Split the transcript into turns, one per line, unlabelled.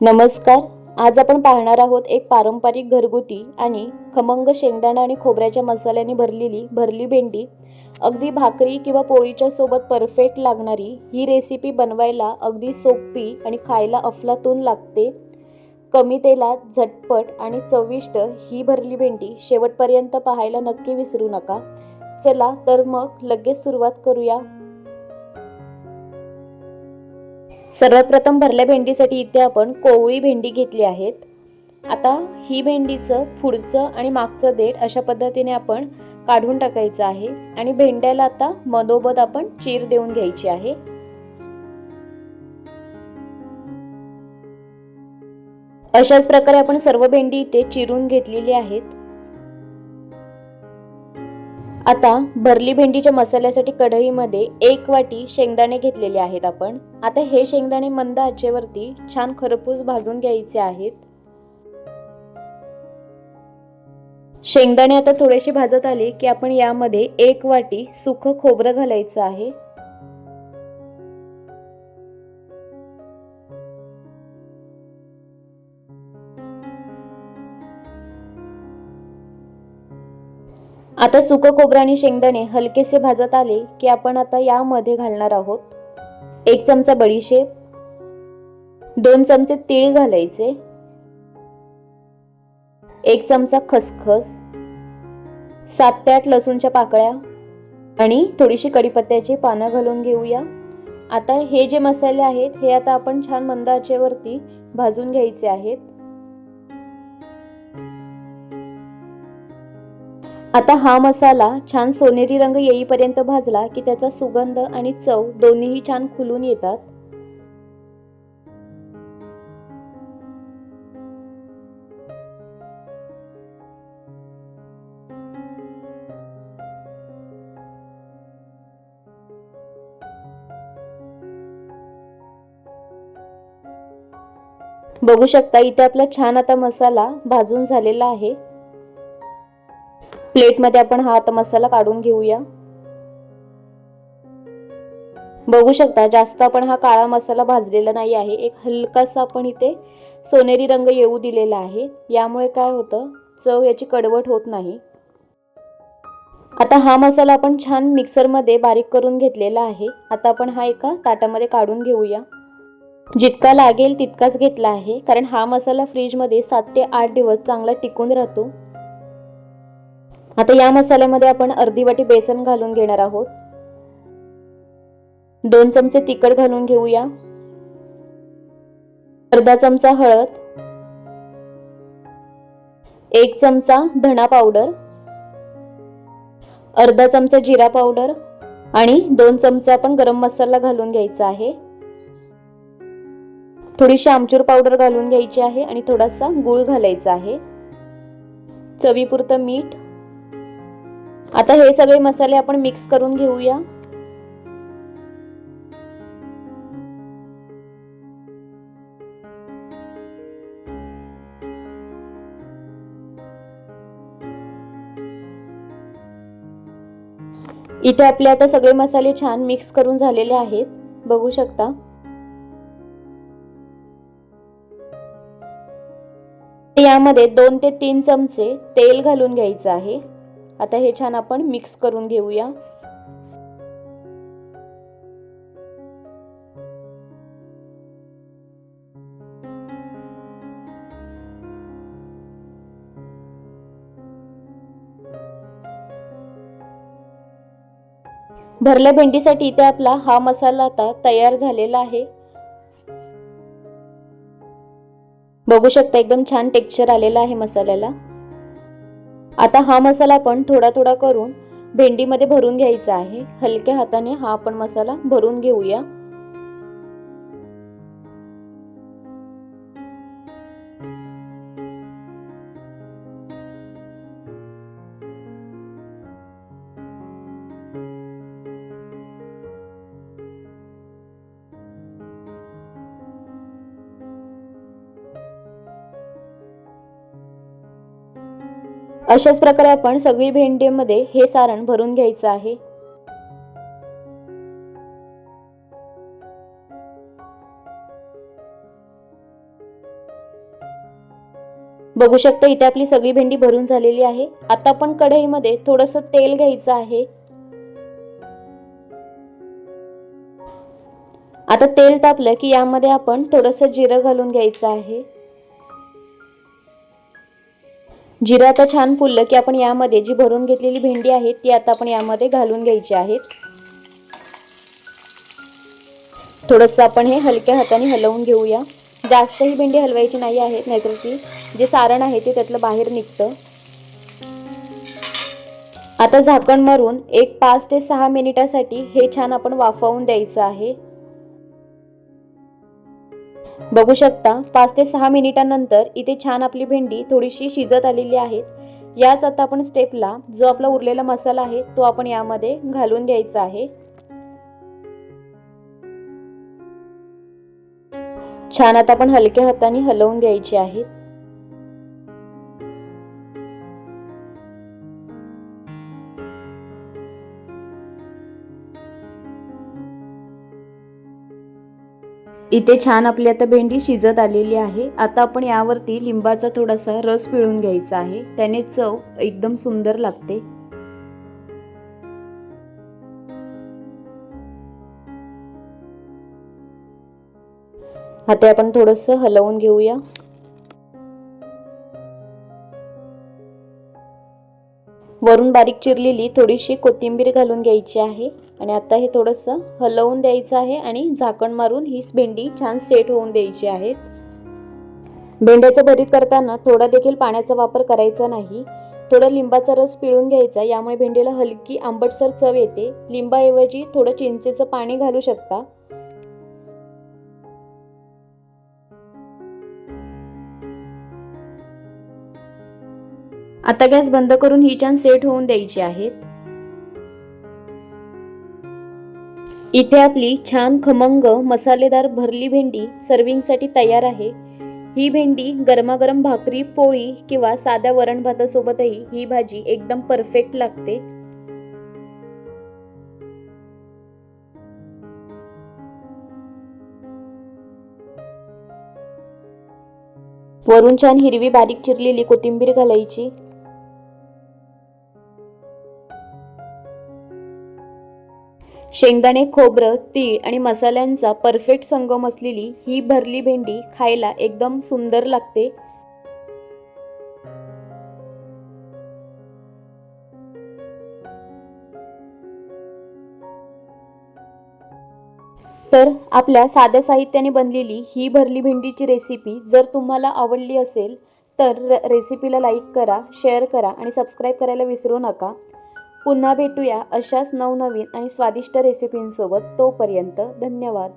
नमस्कार. आज आपण पाहणार आहोत एक पारंपरिक घरगुती आणि खमंग शेंगदाणा आणि खोबऱ्याच्या मसाल्याने भरलेली भरली भेंडी. अगदी भाकरी किंवा पोळीच्या सोबत परफेक्ट लागणारी ही रेसिपी बनवायला अगदी सोपी आणि खायला अफलातून लागते. कमी तेलात झटपट आणि चविष्ट ही भरली भेंडी शेवटपर्यंत पाहायला नक्की विसरू नका. चला तर मग लगेच सुरुवात करूया. सर्वात प्रथम भरल्या भेंडीसाठी इथे आपण कोवळी भेंडी घेतली आहेत. आता ही भेंडीचं पुढचं आणि मागचं देठ अशा पद्धतीने आपण काढून टाकायचं आहे आणि भेंड्याला आता मधोमध आपण चीर देऊन घ्यायची आहे. अशाच प्रकारे आपण सर्व भेंडी इथे चिरून घेतलेली आहेत. आता भरली भेंडीच्या मसाल्यासाठी कढईमध्ये 1 वाटी शेंगदाणे घेतलेले आहेत आपण. आता हे शेंगदाणे मंद आचेवरती छान खरपूस भाजून घ्यायचे आहेत. शेंगदाणे आता थोडेसे भाजत आले की आपण यामध्ये 1 वाटी सुकं खोबरं घालायचं आहे. आता सुकं खोबरं आणि शेंगदाणे हलकेसे भाजत आले की आपण आता यामध्ये घालणार आहोत 1 चमचा बडीशेप, 2 चमचे तीळ घालायचे, 1 चमचा खसखस, 7 ते 8 लसूणच्या पाकळ्या आणि थोडीशी कढीपत्त्याची पानं घालून घेऊया. आता हे जे मसाले आहेत हे आता आपण छान मंद आचेवरती भाजून घ्यायचे आहेत. आता हा मसाला छान सोनेरी रंग येईपर्यंत भाजला की त्याचा सुगंध आणि चव दोन्हीही छान खुलून येतात. बघू शकता इथे आपला छान आता मसाला भाजून झालेला आहे. प्लेटमध्ये आपण हा आता मसाला काढून घेऊया. बघू शकता जास्त आपण हा काळा मसाला भाजलेला नाही आहे. एक हलकासा आपण इथे सोनेरी रंग येऊ दिलेला आहे. यामुळे काय होतं, चव याची कडवट होत नाही. आता हा मसाला आपण छान मिक्सरमध्ये बारीक करून घेतलेला आहे. आता आपण हा एका ताटामध्ये काढून घेऊया. जितका लागेल तितकाच घेतला आहे, कारण हा मसाला फ्रीजमध्ये 7 ते 8 दिवस चांगला टिकून राहतो. आता या मसाल्यामध्ये आपण अर्धी वाटी बेसन घालून घेणार आहोत. 2 चमचे तिखट घालून घेऊया. अर्धा चमचा हळद, 1 चमचा धना पावडर, अर्धा चमचा जिरा पावडर आणि 2 चमचे आपण गरम मसाला घालून घ्यायचा आहे. थोडीशी आमचूर पावडर घालून घ्यायची आहे आणि थोडासा गूळ घालायचा आहे. चवीपुरतं मीठ. आता हे सगळे मसाले आपण मिक्स करून घेऊया. इथे आपले आता सगळे मसाले छान मिक्स करून झालेले आहेत. बघू शकता. यामध्ये 2 ते 3 चमचे तेल घालून घ्यायचं आहे. आता हे छान आपण मिक्स करून घेऊया. भरल्या भेंडीसाठी इथे आपला हा मसाला आता तयार झालेला आहे. बघू शकता एकदम छान टेक्स्चर आलेला आहे मसाल्याला. आता हा मसाला आपण थोडा थोडा करून भेंडीमध्ये भरून घ्यायचा आहे. हलक्या हाताने हा आपण मसाला भरून घेऊया. अशाच प्रकारे आपण सगळी भेंडीमध्ये हे सारण भरून घ्यायचं आहे. बघू शकता इथे आपली सगळी भेंडी भरून झालेली आहे। आता आपण कढईमध्ये थोडंसं तेल घ्यायचं आहे। आता तेल तापलं की यामध्ये आपण थोडंसं जिरं घालून घ्यायचं आहे। जिरं आता छान फुललं की आपण यामध्ये जी भरून घेतलेली भेंडी आहे ती आता आपण यामध्ये घालून घ्यायची आहे। थोडंसं आपण हे हलक्या हाताने हलवून घेऊया। जास्त ही भेंडी हलवायची नाही आहे, नाहीतर ती जे सारण आहे ते त्यातलं बाहेर निघतं। आता झाकण मारून एक 5 ते 6 मिनिटासाठी हे छान आपण वाफवून द्यायचं आहे। बघू शकता 5 ते 6 मिनिटांनंतर इथे छान आपली भेंडी थोडीशी शिजत आलेली आहे। याच आता आपण स्टेपला जो आपला उरलेला मसाला आहे तो आपण यामध्ये घालून घ्यायचा आहे। छान आता आपण हलक्या हाताने हलवून घ्यायचे आहे। इथे छान आपली आता भेंडी शिजत आलेली आहे। आता आपण यावरती लिंबाचा थोडासा रस पिळून घ्यायचा आहे, त्याने चव एकदम सुंदर लागते। आता आपण थोडंसं हलवून घेऊया। वरून बारीक चिरलेली थोडीशी कोथिंबीर घालून घ्यायची आहे आणि आता हे थोडंसं हलवून द्यायचं आहे आणि झाकण मारून ही भेंडी छान सेट होऊन द्यायची आहे। भेंड्याचं भरीत करताना थोडा देखील पाण्याचा वापर करायचा नाही, थोडा लिंबाचा रस पिळून घ्यायचा, यामुळे भेंडीला हलकी आंबटसर चव येते। लिंबाऐवजी थोडं चिंचेचं पाणी घालू शकता। आता गॅस बंद करून ही छान सेट होऊन द्यायची आहेत। इथे आपली छान खमंग मसालेदार भरली भेंडी सर्विंगसाठी तयार आहे। ही भेंडी गरमागरम भाकरी, पोळी किंवा साध्या वरण भातासोबतही ही भाजी एकदम परफेक्ट लागते। वरून छान हिरवी बारीक चिरलेली कोथिंबीर घालायची। शेंगदाणे, खोबरं, तीळ आणि मसाल्यांचा परफेक्ट संगम असलेली ही भरली भेंडी खायला एकदम सुंदर लागते। तर आपल्या साध्या साहित्याने बनलेली ही भरली भेंडीची रेसिपी जर तुम्हाला आवडली असेल तर रेसिपीला लाईक करा, शेअर करा आणि सबस्क्राईब करायला विसरू नका। पुन्हा भेटूया अशाच नवनवीन आणि स्वादिष्ट रेसिपींसोबत। तोपर्यंत धन्यवाद।